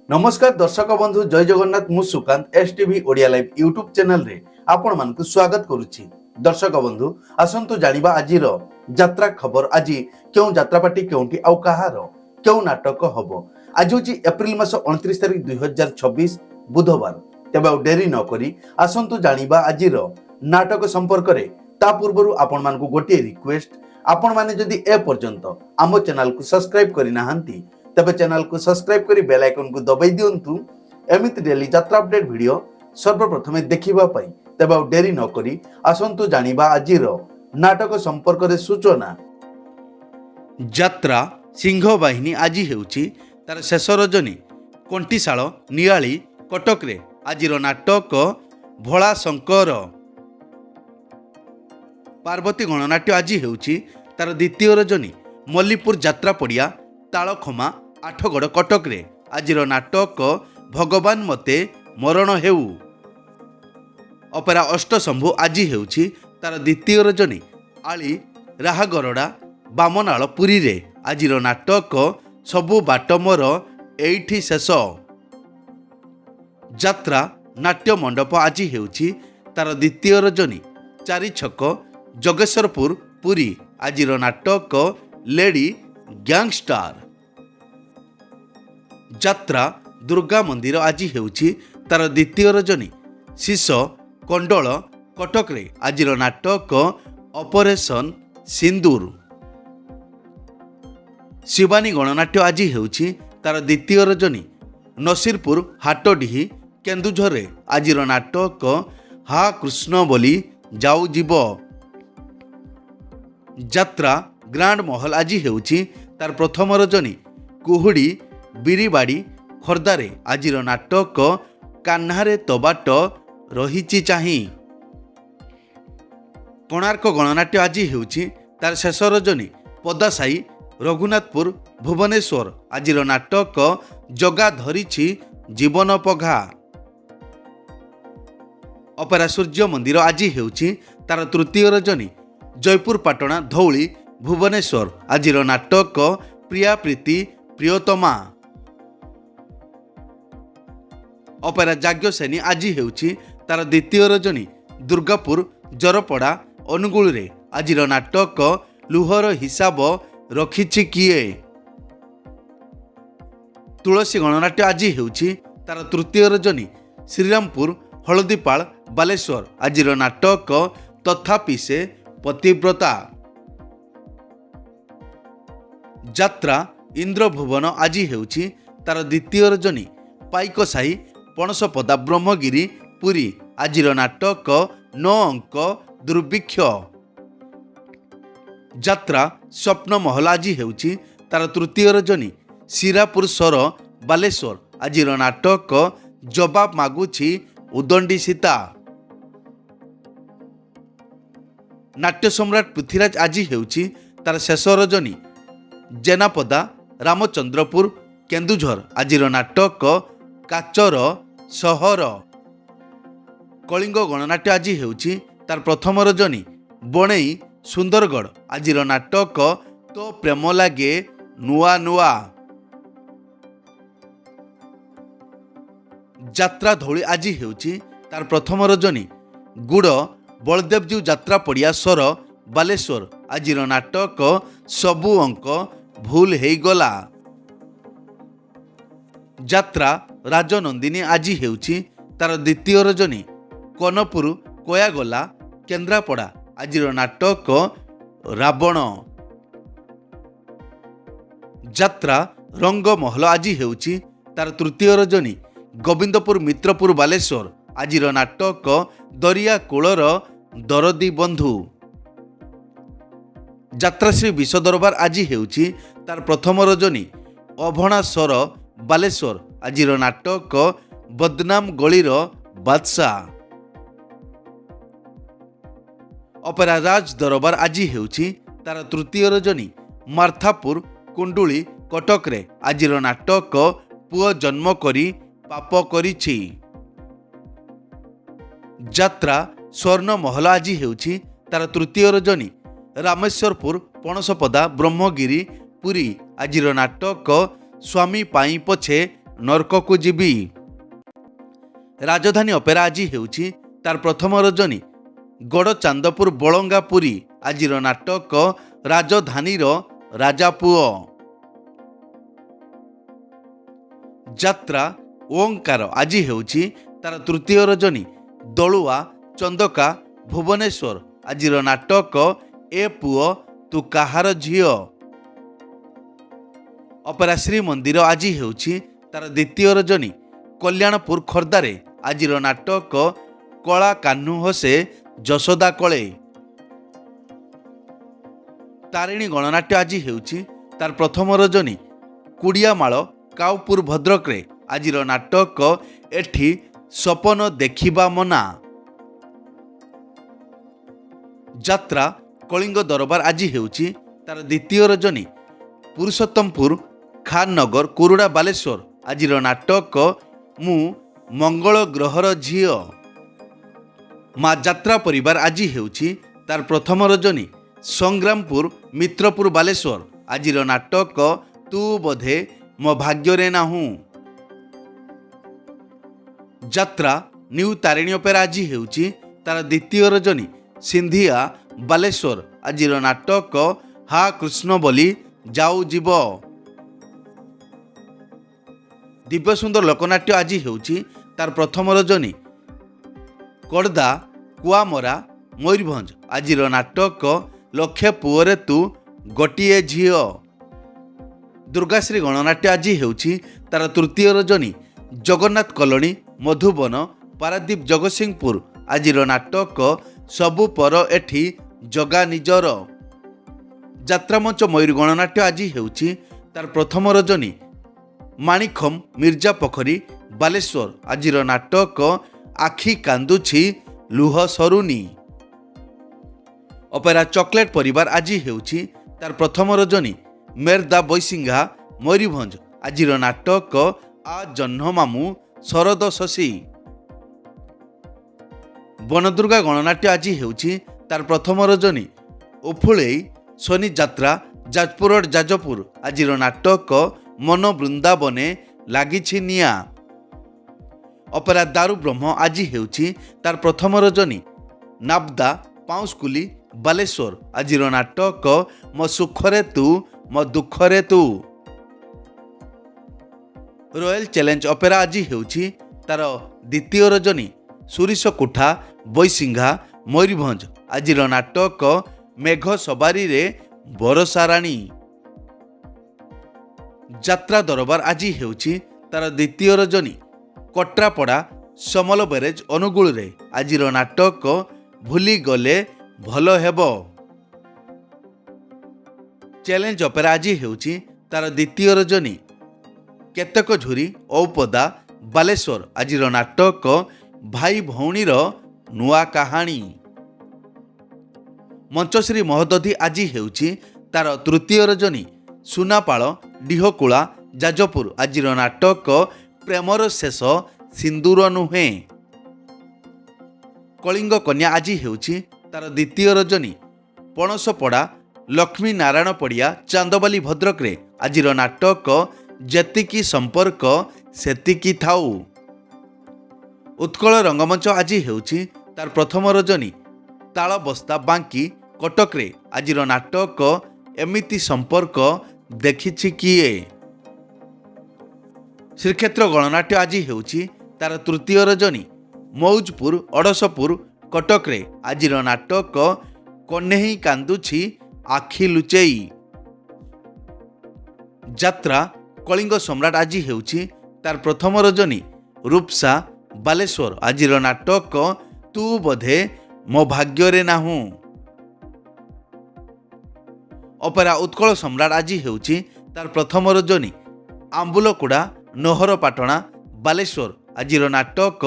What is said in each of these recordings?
नमस्कार दर्शक बंधु जय जगन्नाथ मु Sukant S TV Odia live YouTube channel रे आपण मानकु स्वागत करुछि। दर्शक बंधु आसंतु जानिबा आजिर यात्रा खबर। आज क्यों यात्रा पार्टी क्योंटी आउ कहार क्यों नाटक हबो। आज होछि एप्रिल मास 29 तारिख 2026 बुधवार। तेबे आउ डेरी न करी आसंतु जानिबा आजिर नाटक संपर्क रे। ता पूर्वरु आपण मानकु गोटे रिक्वेस्ट, आपण माने जदि ए पर्यंत आम चैनल को सब्सक्राइब करि नाहंती तबे चैनल को सब्सक्राइब करी बेल आइकन को दबाई दियंतु। एमिति डेली यात्रा अपडेट वीडियो सर्वप्रथमे देखिबा पई। तबे आउ डेरी न करी आसंतु जानिबा आजिर नाटक संपर्क रे सूचना। यात्रा सिंह बाहिनी आज हेउची तार शेष रजनी कंटीशाल नियाली कटक रे। आजिर नाटक भोला शंकर। पार्वती गणनाट्य आज हेउची तार द्वितीय रजनी मल्लीपुर यात्रा पड़िया तालखमा आठगड़ कटक रे। आजिर नाटक भगवान मते मरण हेउ। अपेरा अष्टशंभु आज हेउची तार द्वितीय रजनी आली राहागरड़ा बामनाल पुरी रे। आजिर नाटक सबु बाट मोर एइठी शेष। यात्रा नाट्य मंडप आज हेउची तार द्वितीय रजनी चारि छक जगेश्वरपुर पुरी। आजिर नाटक लेडी गैंगस्टार। यात्रा दुर्गा मंदिर आज हेउची तार द्वितीय रजनी शीश कंडल कटक रे। आजिर नाटक ऑपरेशन सिंदूर। शिवानी गणनाट्य आज हेउची तार द्वितीय रजनी नसीरपुर हाटडीही केन्दुझर रे। आजिर नाटक हा कृष्ण बोली जाऊ जीव। यात्रा ग्रांड महल आज हेउची तार प्रथम रजनी कुहुड़ी बिरीबाड़ी खोर्धारे। आजिर नाटक कान्हारे तबाट रहिची चाही। कोणार्क गणनाट्य आज हेउची तार शेष रजनी पदासाई रघुनाथपुर भुवनेश्वर। आजिर नाटक जगा धरिछि जीवन पघा। अपेरा सूर्य मंदिर आज हेउची तार तृतीय रजनी जयपुर पाटणा धौली भुवनेश्वर। आजिर नाटक प्रिया प्रीति प्रियतमा। अपेरा जाग्यसेनी आज हेउची तार द्वितीय रजनी दुर्गापुर जरपड़ा अनुगुल रे। आजिर नाटक लुहर हिसाब रखिछि किए। तुलसी गणनाट्य आज हेउची तार तृतीय रजनी श्रीरामपुर हलदीपाल बालेश्वर। आजिर नाटक तथापि से पतिव्रता। यात्रा इंद्रभुवन आज हेउची तार द्वितीय रजनी पाइकसाही पणसपदा ब्रह्मगिरी पुरी। आजिर नाटक 9 अंक दुर्भिक्ष। यात्रा स्वप्न महल आज हेउची तार तृतीय रजनी शिरापुर सर बालेश्वर। आजिर नाटक जवाब मागुछि उदंडी सीता। नाट्य सम्राट पृथ्वीराज आज हेउची तार शेष रजनी जेनापदा रामचंद्रपुर केन्दुझर। आजिर नाटक काचर सहर। कलिंग गणनाट्य आज हेउची तार प्रथम रजनी बणई सुंदरगढ़। आजिर नाटक तो प्रेम लागे नुआ नुआ। यात्रा धौली आज हेउची तार प्रथम रजनी गुड़ बलदेवजू यात्रा पड़िया सर बालेश्वर। आजिर नाटक सबु अंक भूल हेगला। यात्रा राजनंदिनी आज हेउची तार द्वितीय रजनी कनपुर कोयागला केन्द्रापड़ा। आजिर नाटक रावण। यात्रा रंग महल आज हेउची तार तृतीय रजनी गोविंदपुर मित्रपुर बालेश्वर। आजिर नाटक दरिया कूलर दरदी बंधु। यात्रा श्री विश्व दरबार आज हेउची तार प्रथम रजनी अभणा सर बालेश्वर। आजिर नाटक बदनाम गलीर बादशाह। अपेरा राज दरबार आज हेउची तार तृतीय रजनी मार्थापुर कुंडुली कटक रे। आजिर नाटक पुओ जन्म करी पाप करिछि। यात्रा स्वर्ण महल आज हेउची तार तृतीय रजनी रामेश्वरपुर पणसपदा ब्रह्मगिरी पुरी। आजिर नाटक स्वामी पाई पछे ନର୍କକୁ ଯିବି। ରାଜଧାନୀ ଅପେରା ଆଜି ହେଉଛି ତାର ପ୍ରଥମ ରଜନୀ। ଗଡ଼ଚାନ୍ଦପୁର ବଳଙ୍ଗା ପୁରୀ ଆଜିର ନାଟକ ରାଜଧାନୀର ରାଜାପୁଅ। ଯାତ୍ରା ଓଙ୍କାର ଆଜି ହେଉଛି ତାର ତୃତୀୟ ରଜନୀ। ଦଳୁଆ ଚନ୍ଦକା ଭୁବନେଶ୍ୱର ଆଜିର ନାଟକ ଏ ପୁଅ ତୁ କାହାର ଝିଅ। ଅପେରା ଶ୍ରୀମନ୍ଦିର ଆଜି ହେଉଛି ତାର ଦ୍ୱିତୀୟ ରଜନୀ। କଲ୍ୟାଣପୁର ଖୋର୍ଦ୍ଧାରେ ଆଜିର ନାଟକ କଳା କାହ୍ନୁ ହସେ ଯଶୋଦା କଳେ। ତାରିଣୀ ଗଣନାଟ୍ୟ ଆଜି ହେଉଛି ତାର ପ୍ରଥମ ରଜନୀ। କୁଡ଼ିଆମାଳ କାଉପୁର ଭଦ୍ରକରେ ଆଜିର ନାଟକ ଏଠି ସପନ ଦେଖିବା ମନା। ଯାତ୍ରା କଳିଙ୍ଗ ଦରବାର ଆଜି ହେଉଛି ତାର ଦ୍ୱିତୀୟ ରଜନୀ। ପୁରୁଷୋତ୍ତମପୁର ଖାନନଗର କୁରୁଡ଼ା ବାଲେଶ୍ୱର ଆଜିର ନାଟକ ମୁଁ ମଙ୍ଗଳ ଗ୍ରହର ଝିଅ। ମା ଯାତ୍ରା ପରିବାର ଆଜି ହେଉଛି ତାର ପ୍ରଥମ ରଜନୀ। ସଂଗ୍ରାମପୁର ମିତ୍ରପୁର ବାଲେଶ୍ୱର ଆଜିର ନାଟକ ତୁ ବୋଧେ ମୋ ଭାଗ୍ୟରେ ନାହୁଁ। ଯାତ୍ରା ନ୍ୟୁ ତାରିଣୀ ଅପେରା ଆଜି ହେଉଛି ତାର ଦ୍ୱିତୀୟ ରଜନୀ। ସିନ୍ଧିଆ ବାଲେଶ୍ୱର ଆଜିର ନାଟକ ହା କୃଷ୍ଣ ବୋଲି ଯାଉ ଯିବ। ଦିବ୍ୟସୁନ୍ଦର ଲୋକନାଟ୍ୟ ଆଜି ହେଉଛି ତାର ପ୍ରଥମ ରଜନୀ। କଡ଼ଦା କୁଆମରା ମୟୂରଭଞ୍ଜ ଆଜିର ନାଟକ ଲକ୍ଷେ ପୁଅରେ ତୁ ଗୋଟିଏ ଝିଅ। ଦୁର୍ଗାଶ୍ରୀ ଗଣନାଟ୍ୟ ଆଜି ହେଉଛି ତାର ତୃତୀୟ ରଜନୀ। ଜଗନ୍ନାଥ କଲୋନୀ ମଧୁବନ ପାରାଦୀପ ଜଗତସିଂହପୁର ଆଜିର ନାଟକ ସବୁ ପର ଏଠି ଜଗା ନିଜର। ଯାତ୍ରାମଞ୍ଚ ମୟୂର ଗଣନାଟ୍ୟ ଆଜି ହେଉଛି ତାର ପ୍ରଥମ ରଜନୀ। ମାଣିଖମ୍ ମିର୍ଜା ପୋଖରୀ ବାଲେଶ୍ୱର ଆଜିର ନାଟକ ଆଖି କାନ୍ଦୁଛି ଲୁହ ସରୁନି। ଅପେରା ଚକୋଲେଟ ପରିବାର ଆଜି ହେଉଛି ତାର ପ୍ରଥମ ରଜନୀ। ମେର୍ଦା ବୈସିଂଘା ମୟୂରଭଞ୍ଜ ଆଜିର ନାଟକ ଆ ଜହ୍ନ ମାମୁଁ ଶରଦ ଶଶୀ। ବନଦୁର୍ଗା ଗଣନାଟ୍ୟ ଆଜି ହେଉଛି ତାର ପ୍ରଥମ ରଜନୀ। ଉଫୁଳେଇ ଶନି ଯାତ୍ରା ଯାଜପୁର ରୋଡ ଯାଜପୁର ଆଜିର ନାଟକ ମନ ବୃନ୍ଦାବନେ ଲାଗିଛି ନିଆଁ। ଅପେରା ଦାରୁ ବ୍ରହ୍ମ ଆଜି ହେଉଛି ତାର ପ୍ରଥମ ରଜନୀ। ନାବଦା ପାଉଁଶକୁଲି ବାଲେଶ୍ୱର ଆଜିର ନାଟକ ମୋ ସୁଖରେ ତୁ ମୋ ଦୁଃଖରେ ତୁ। ରୟାଲ ଚ୍ୟାଲେଞ୍ଜ ଅପେରା ଆଜି ହେଉଛି ତାର ଦ୍ୱିତୀୟ ରଜନୀ। ସୁରିଶକୁଠା ବୈସିଂଘା ମୟୂରଭଞ୍ଜ ଆଜିର ନାଟକ ମେଘ ସବାରିରେ ବରଷାରାଣୀ। ଯାତ୍ରା ଦରବାର ଆଜି ହେଉଛି ତାର ଦ୍ୱିତୀୟ ରଜନୀ। କଟ୍ରାପଡ଼ା ସମଲ ବ୍ୟାରେଜ ଅନୁଗୁଳରେ ଆଜିର ନାଟକ ଭୁଲିଗଲେ ଭଲ ହେବ। ଚ୍ୟାଲେଞ୍ଜ ଅପେରା ଆଜି ହେଉଛି ତାର ଦ୍ୱିତୀୟ ରଜନୀ। କେତେକ ଝୁରି ଔପଦା ବାଲେଶ୍ୱର ଆଜିର ନାଟକ ଭାଇ ଭଉଣୀର ନୂଆ କାହାଣୀ। ମଞ୍ଚଶ୍ରୀ ମହୋଦଧି ଆଜି ହେଉଛି ତାର ତୃତୀୟ ରଜନୀ। ସୁନାପାଳ ଡିହକୁଳା ଯାଜପୁର ଆଜିର ନାଟକ ପ୍ରେମର ଶେଷ ସିନ୍ଦୁର ନୁହେଁ। କଳିଙ୍ଗ କନ୍ୟା ଆଜି ହେଉଛି ତାର ଦ୍ୱିତୀୟ ରଜନୀ। ପଣସପଡ଼ା ଲକ୍ଷ୍ମୀ ନାରାୟଣ ପଡ଼ିଆ ଚାନ୍ଦବାଲି ଭଦ୍ରକରେ ଆଜିର ନାଟକ ଯେତିକି ସମ୍ପର୍କ ସେତିକି ଥାଉ। ଉତ୍କଳ ରଙ୍ଗମଞ୍ଚ ଆଜି ହେଉଛି ତାର ପ୍ରଥମ ରଜନୀ। ତାଳବସ୍ତା ବାଙ୍କି କଟକରେ ଆଜିର ନାଟକ ଏମିତି ସମ୍ପର୍କ ଦେଖିଛି କିଏ। ଶ୍ରୀକ୍ଷେତ୍ର ଗଣନାଟ୍ୟ ଆଜି ହେଉଛି ତାର ତୃତୀୟ ରଜନୀ। ମୌଜପୁର ଅଡ଼ଶପୁର କଟକରେ ଆଜିର ନାଟକ କହ୍ନେଇ କାନ୍ଦୁଛି ଆଖି ଲୁଚେଇ। ଯାତ୍ରା କଳିଙ୍ଗ ସମ୍ରାଟ ଆଜି ହେଉଛି ତାର ପ୍ରଥମ ରଜନୀ। ରୂପସା ବାଲେଶ୍ୱର ଆଜିର ନାଟକ ତୁ ବୋଧେ ମୋ ଭାଗ୍ୟରେ ନାହୁଁ। ଅପେରା ଉତ୍କଳ ସମ୍ରାଟ ଆଜି ହେଉଛି ତାର ପ୍ରଥମ ରଜନୀ। ଆମ୍ବୁଲକୁଡ଼ା ନହରପାଟଣା ବାଲେଶ୍ୱର ଆଜିର ନାଟକ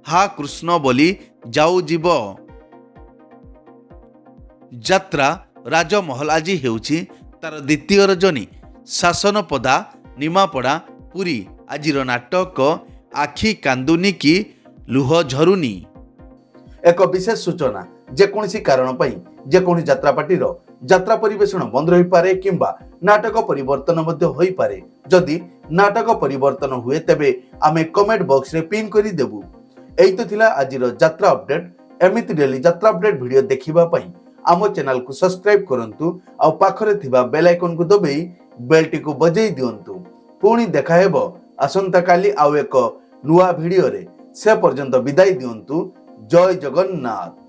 ହା କୃଷ୍ଣ ବୋଲି ଯାଉ ଯିବ। ଯାତ୍ରା ରାଜମହଲ ଆଜି ହେଉଛି ତାର ଦ୍ୱିତୀୟ ରଜନୀ। ଶାସନପଦା ନିମାପଡ଼ା ପୁରୀ ଆଜିର ନାଟକ ଆଖି କାନ୍ଦୁନି କି ଲୁହ ଝରୁନି। ଏକ ବିଶେଷ ସୂଚନା, ଯେକୌଣସି କାରଣ ପାଇଁ ଯେକୌଣସି ଯାତ୍ରାପାର୍ଟିର ଯାତ୍ରା ପରିବେଷଣ ବନ୍ଦ ରହିପାରେ କିମ୍ବା नाटक परिवर्तन मध्य होई पारे। जदि नाटक परिवर्तन हुए तेबे आमे कमेंट बॉक्स रे पिन करी देबु। एई तो थिला आजिर यात्रा अपडेट। एमिति डेली यात्रा अपडेट वीडियो देखिबा पई आम चैनल को सब्सक्राइब करंतु आ पाखरे थिबा बेल आइकन को दबेई बेल टी को बजेई दियंतु। पुणी देखा हेबो आसंता काली आउ एक नुआ वीडियो रे। से पर्यंत विदाई दियंतु। जय जगन्नाथ।